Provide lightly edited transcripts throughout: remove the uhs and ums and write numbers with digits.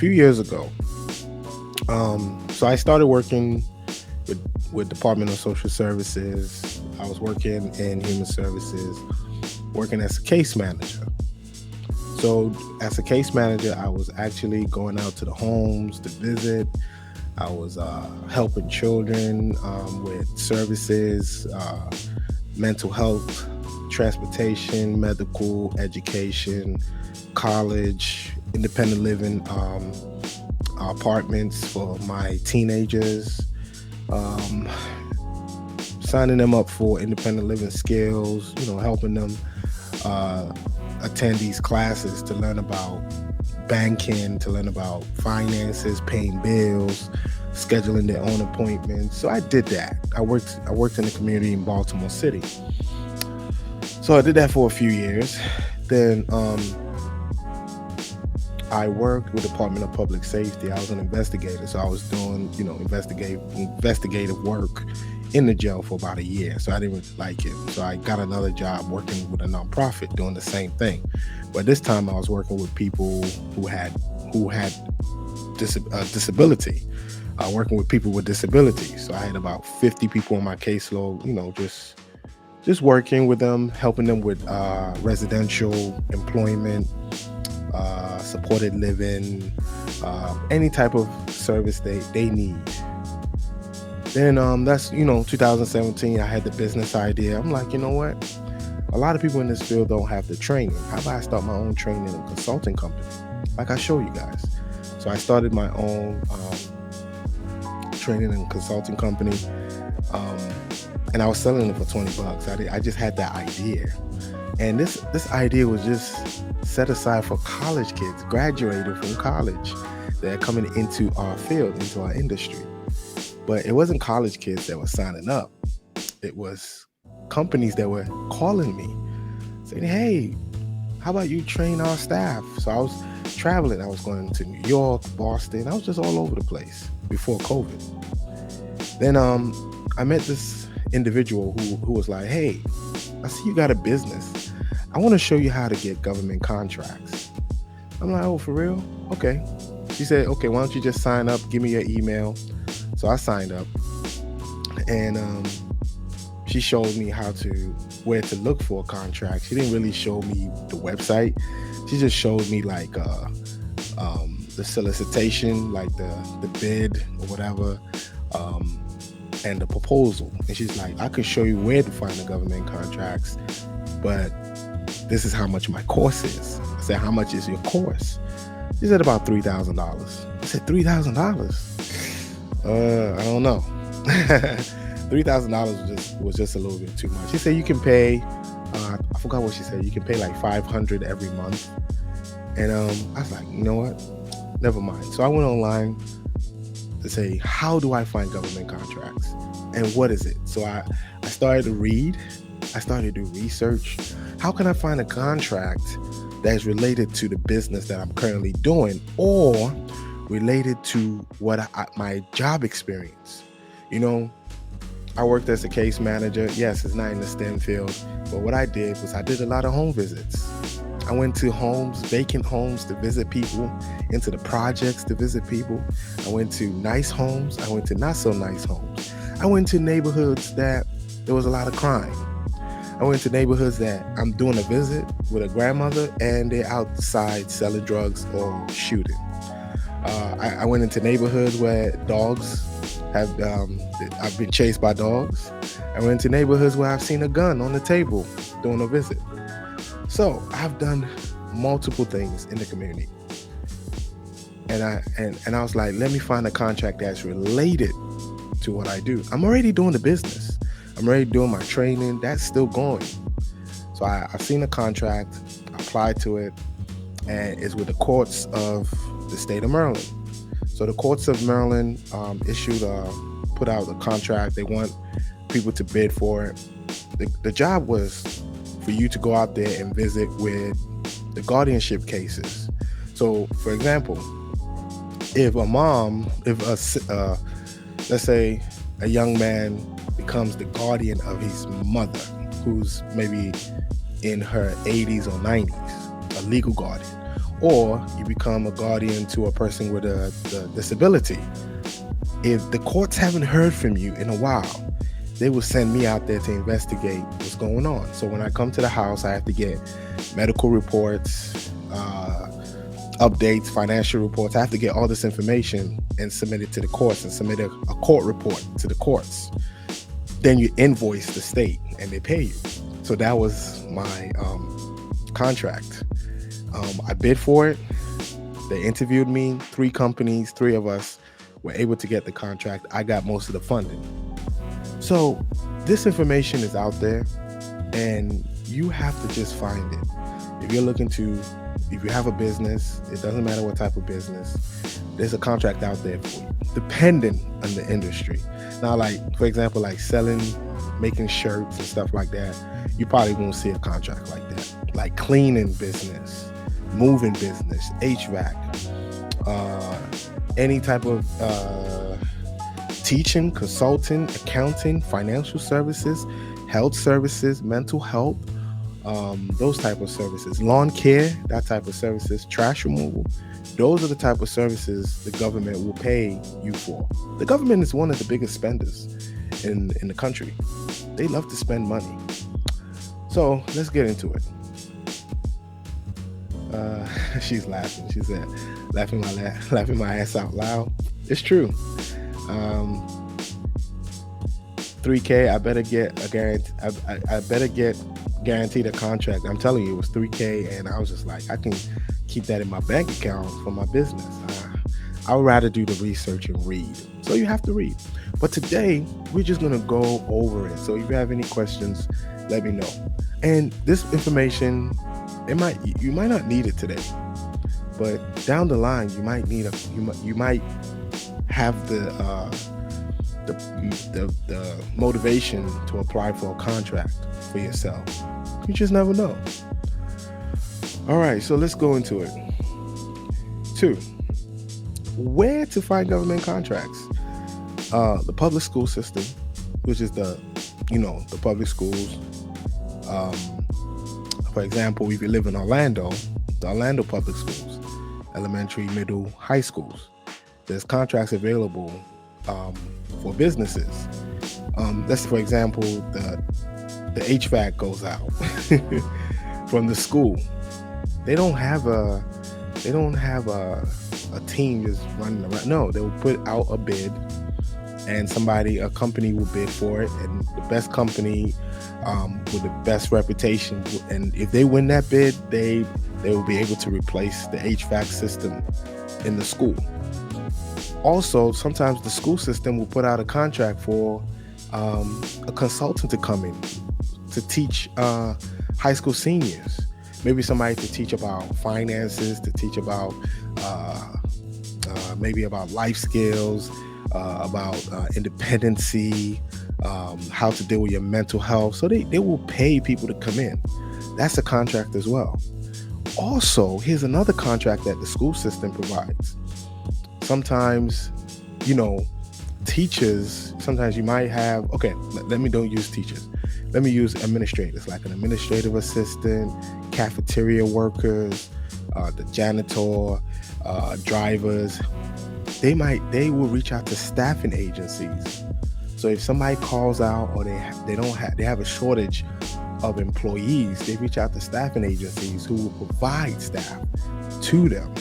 few years ago, so I started working with Department of Social Services. I was working in Human Services, working as a case manager. So as a case manager, I was actually going out to the homes to visit. I was helping children with services, mental health, transportation, medical, education, college, independent living apartments for my teenagers, um, signing them up for independent living skills, helping them uh, attend these classes to learn about banking, to learn about finances, paying bills, scheduling their own appointments. So I did that. I worked in the community in Baltimore City. So I did that for a few years. Then I worked with Department of Public Safety. I was an investigator, so I was doing, investigative work in the jail for about a year. So I didn't really like it. So I got another job working with a nonprofit doing the same thing. But this time I was working with people who had disability. Working with people with disabilities. So I had about 50 people on my caseload. Just working with them, helping them with residential employment, supported living, any type of service they need. Then that's 2017. I had the business idea. I'm like, you know what? A lot of people in this field don't have the training. How about I start my own training and consulting company, like I show you guys? So I started my own training and consulting company, and I was selling it for $20. I just had that idea, and this idea was just set aside for college kids, graduated from college, that are coming into our field, into our industry. But it wasn't college kids that were signing up. It was companies that were calling me saying, hey, how about you train our staff? So I was traveling. I was going to New York, Boston. I was just all over the place before COVID. Then I met this individual who was like, hey, I see you got a business. I want to show you how to get government contracts. I'm like, oh, for real? Okay. She said, okay, why don't you just sign up? Give me your email. So I signed up, and she showed me where to look for a contract. She didn't really show me the website. She just showed me like the solicitation, like the bid or whatever, and the proposal. And she's like, I could show you where to find the government contracts, but this is how much my course is. I said, how much is your course? She said about $3,000. I said, $3,000? I don't know. $3,000 was just a little bit too much. She said you can pay, I forgot what she said. You can pay like $500 every month. And I was like, you know what? Never mind. So I went online to say, how do I find government contracts? And what is it? So I started to read. I started to do research. How can I find a contract that is related to the business that I'm currently doing, or related to what my job experience? I worked as a case manager. Yes, it's not in the STEM field, but what I did was I did a lot of home visits. I went to homes, vacant homes, to visit people, into the projects to visit people. I went to nice homes. I went to not so nice homes. I went to neighborhoods that there was a lot of crime. I went to neighborhoods that I'm doing a visit with a grandmother and they're outside selling drugs or shooting. I went into neighborhoods where dogs I've been chased by dogs. I went to neighborhoods where I've seen a gun on the table during a visit. So I've done multiple things in the community. And I was like, let me find a contract that's related to what I do. I'm already doing the business. I'm already doing my training. That's still going. So I've seen a contract, I applied to it, and it's with the courts of the state of Maryland. So the courts of Maryland put out a contract. They want people to bid for it. The job was for you to go out there and visit with the guardianship cases. So, for example, let's say a young man becomes the guardian of his mother, who's maybe in her 80s or 90s, a legal guardian, or you become a guardian to a person with a disability. If the courts haven't heard from you in a while, they will send me out there to investigate what's going on. So when I come to the house, I have to get medical reports, updates, financial reports. I have to get all this information and submit it to the courts and submit a court report to the courts. Then you invoice the state and they pay you. So that was my contract. I bid for it. They interviewed me, 3 companies, 3 of us were able to get the contract. I got most of the funding. So this information is out there and you have to just find it. If you have a business, it doesn't matter what type of business, there's a contract out there for you, depending on the industry. Now, like, for example, like making shirts and stuff like that, you probably won't see a contract like that. Like cleaning business, moving business, HVAC, any type of teaching, consulting, accounting, financial services, health services, mental health, those type of services, lawn care, that type of services, trash removal. Those are the type of services the government will pay you for. The government is one of the biggest spenders in the country. They love to spend money. So let's get into it. She's laughing. She said, laughing my ass out loud. It's true. 3K. I better get a guarantee. I better get guaranteed a contract. I'm telling you, it was 3K, and I was just like, I can keep that in my bank account for my business. I would rather do the research and read. So you have to read. But today we're just gonna go over it. So if you have any questions, let me know. And this information, you might not need it today, but down the line you might need you might have the motivation to apply for a contract for yourself. You just never know. All right, so let's go into it. 2, where to find government contracts? The public school system, which is the public schools. For example, if you live in Orlando, the Orlando public schools, elementary, middle, high schools, there's contracts available for businesses. Let's, for example, the HVAC goes out from the school. They don't have a team just running around. No, they will put out a bid, and a company will bid for it, and the best company with the best reputation, and if they win that bid, they will be able to replace the HVAC system in the school. Also, sometimes the school system will put out a contract for a consultant to come in to teach high school seniors. Maybe somebody to teach about finances, to teach about maybe about life skills, about independency, how to deal with your mental health. So they will pay people to come in. That's a contract as well. Also, here's another contract that the school system provides. Sometimes, teachers, sometimes you might have, don't use teachers. Let me use administrators, like an administrative assistant, cafeteria workers, the janitor, drivers. They will reach out to staffing agencies. So if somebody calls out or they have a shortage of employees, they reach out to staffing agencies who will provide staff to them.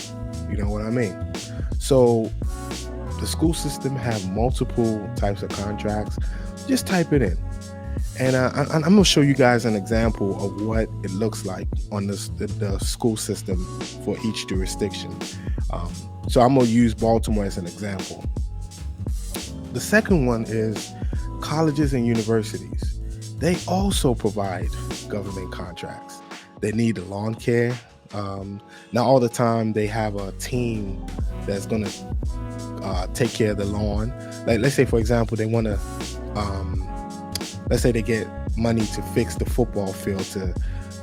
You know what I mean? So the school system have multiple types of contracts. Just type it in. And I'm going to show you guys an example of what it looks like on the school system for each jurisdiction. So I'm going to use Baltimore as an example. The second one is colleges and universities. They also provide government contracts. They need the lawn care. Not all the time they have a team that's going to take care of the lawn. Like, let's say, for example, they want to, let's say they get money to fix the football field,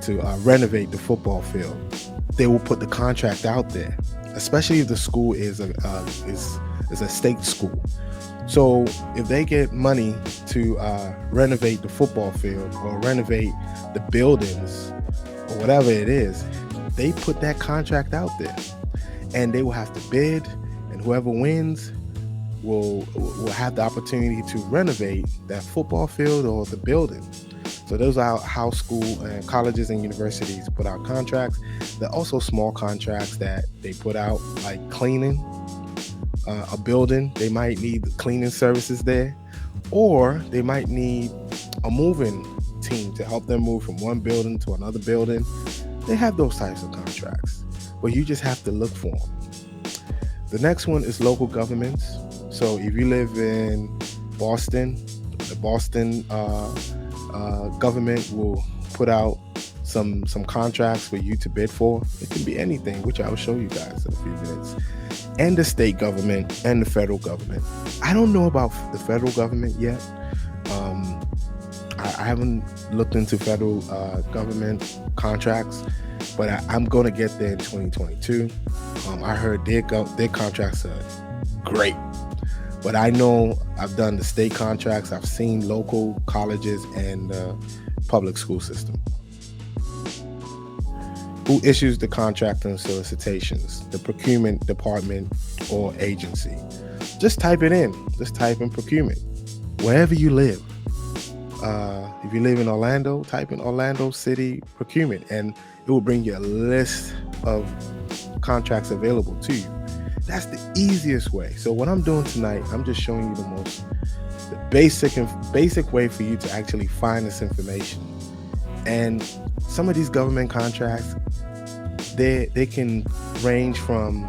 to renovate the football field. They will put the contract out there, especially if the school is a state school. So if they get money to renovate the football field or renovate the buildings or whatever it is, they put that contract out there, and they will have to bid, and whoever wins will have the opportunity to renovate that football field or the building. So those are how school and colleges and universities put out contracts. There are also small contracts that they put out, like cleaning a building. They might need cleaning services there, or they might need a moving team to help them move from one building to another building. They have those types of contracts, but you just have to look for them. The next one is local governments. So if you live in Boston, the Boston government will put out some contracts for you to bid for. It can be anything, which I will show you guys in a few minutes. And the state government and the federal government. I don't know about the federal government yet. I haven't looked into federal government contracts, but I'm going to get there in 2022. I heard their contracts are great. But I know I've done the state contracts. I've seen local colleges and public school system. Who issues the contract and solicitations? The procurement department or agency. Just type it in. Just type in procurement. Wherever you live. If you live in Orlando, type in Orlando City Procurement, and it will bring you a list of contracts available to you. That's the easiest way. So what I'm doing tonight, I'm just showing you the basic way for you to actually find this information. And some of these government contracts, they can range from,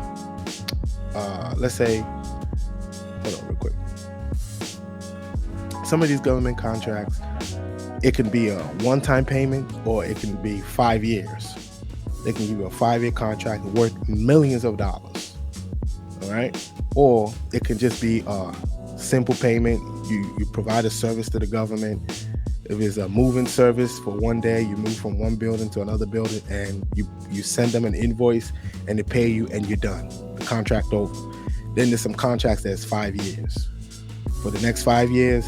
let's say, hold on real quick. Some of these government contracts, it can be a one-time payment, or it can be 5 years. They can give you a 5-year contract worth millions of dollars. All right, or it can just be a simple payment. You provide a service to the government. If it's a moving service for one day, you move from one building to another building, and you send them an invoice, and they pay you, and you're done. The contract over. Then there's some contracts that's 5 years. For the next 5 years,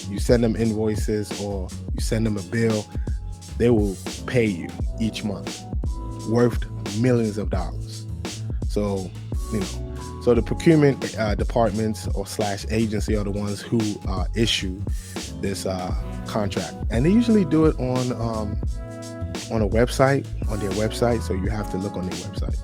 you send them invoices or you send them a bill. They will pay you each month, worth millions of dollars. So, so the procurement departments or / agency are the ones who issue this contract, and they usually do it on a website, on their website. So you have to look on their website.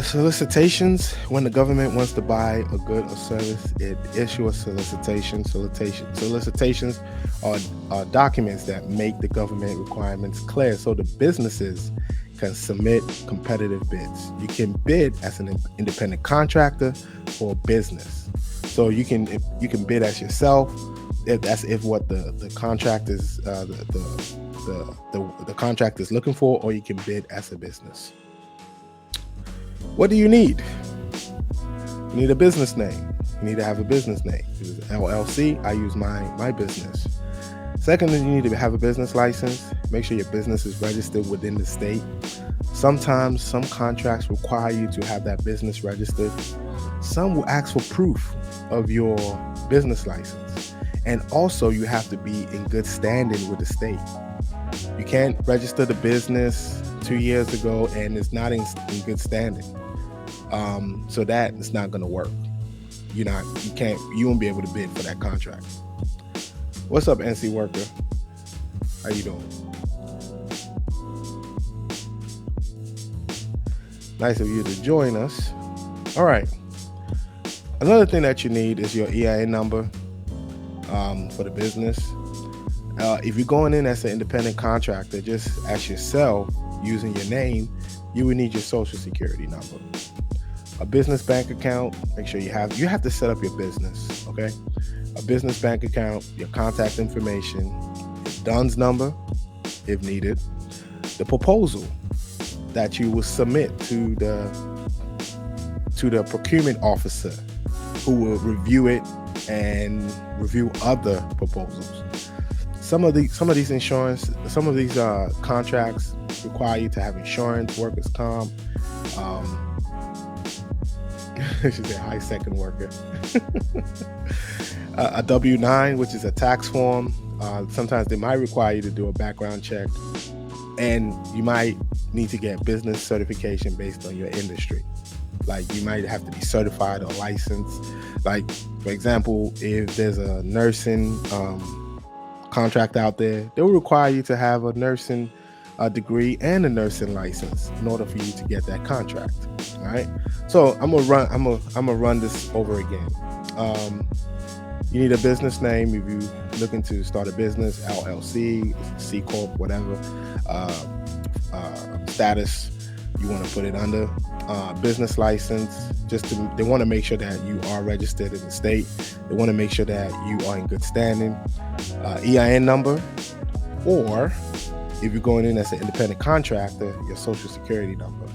Solicitations. When the government wants to buy a good or service, it issues a solicitation. Solicitations are documents that make the government requirements clear, so the businesses can submit competitive bids. You can bid as an independent contractor or business. So you can bid as yourself. If what the contract is the contract is looking for, or you can bid as a business. What do you need? You need a business name. You need to have a business name. If it's LLC, I use my business. Secondly, you need to have a business license. Make sure your business is registered within the state. Sometimes some contracts require you to have that business registered. Some will ask for proof of your business license. And also you have to be in good standing with the state. You can't register the business 2 years ago and it's not in good standing. So that is not going to work. You won't be able to bid for that contract. What's up, NC worker? How you doing? Nice of you to join us. All right. Another thing that you need is your EIN number for the business. If you're going in as an independent contractor, just as yourself, using your name, you would need your social security number. A business bank account, make sure you have to set up your business, okay? A business bank account, your contact information, your DUNS number, if needed, the proposal that you will submit to the procurement officer, who will review it and review other proposals. Some of these contracts require you to have insurance, workers' comp. She said, "Hi, second worker." A W-9, which is a tax form. Sometimes they might require you to do a background check, and you might need to get business certification based on your industry. Like you might have to be certified or licensed. Like, for example, if there's a nursing contract out there, they will require you to have a nursing degree and a nursing license in order for you to get that contract. All right. So I'm gonna run this over again. You need a business name if you're looking to start a business, LLC, C Corp, whatever. Status you want to put it under. Business license. They want to make sure that you are registered in the state. They want to make sure that you are in good standing. EIN number, or if you're going in as an independent contractor, your social security number.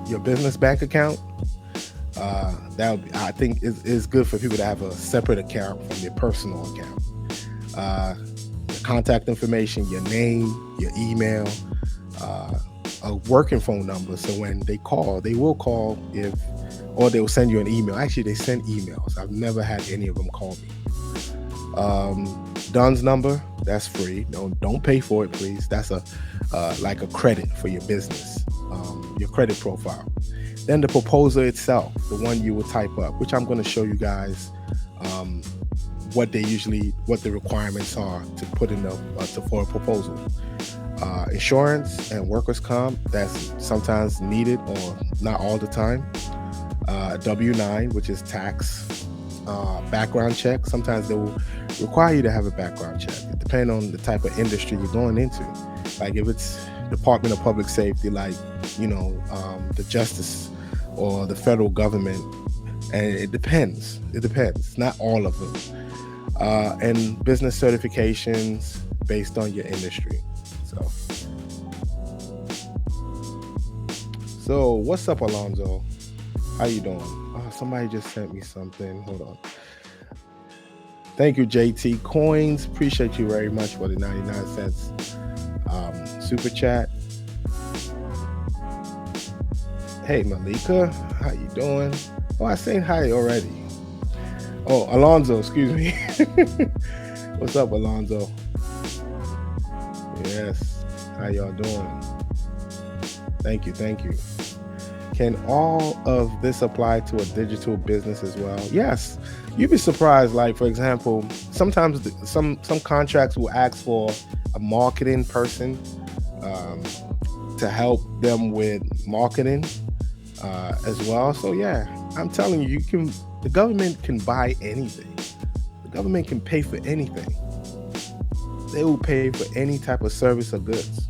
Your business bank account. I think is good for people to have a separate account from their personal account. Your contact information, your name, your email, a working phone number. So when they call, they will call or they'll send you an email. Actually, they send emails. I've never had any of them call me. DUNS number, that's free. Don't pay for it, please. That's like a credit for your business, your credit profile. Then the proposal itself, the one you will type up, which I'm going to show you guys what the requirements are to put in for a proposal. Insurance and workers' comp, that's sometimes needed or not all the time. W-9, which is tax. Background check, sometimes they will require you to have a background check. It depends on the type of industry you're going into. Like if it's Department of Public Safety, like the Justice or the federal government, and it depends. Not all of them. And business certifications based on your industry. So what's up, Alonzo? How you doing? Oh, somebody just sent me something. Hold on. Thank you, JT Coins. Appreciate you very much for the 99 cents super chat. Hey, Malika, how you doing? Oh, I said hi already. Oh, Alonzo, excuse me. What's up, Alonzo? Yes, how y'all doing? Thank you. Can all of this apply to a digital business as well? Yes. You'd be surprised. Like, for example, sometimes some contracts will ask for a marketing person to help them with marketing as well. So yeah, I'm telling you, the government can buy anything. The government can pay for anything. They will pay for any type of service or goods.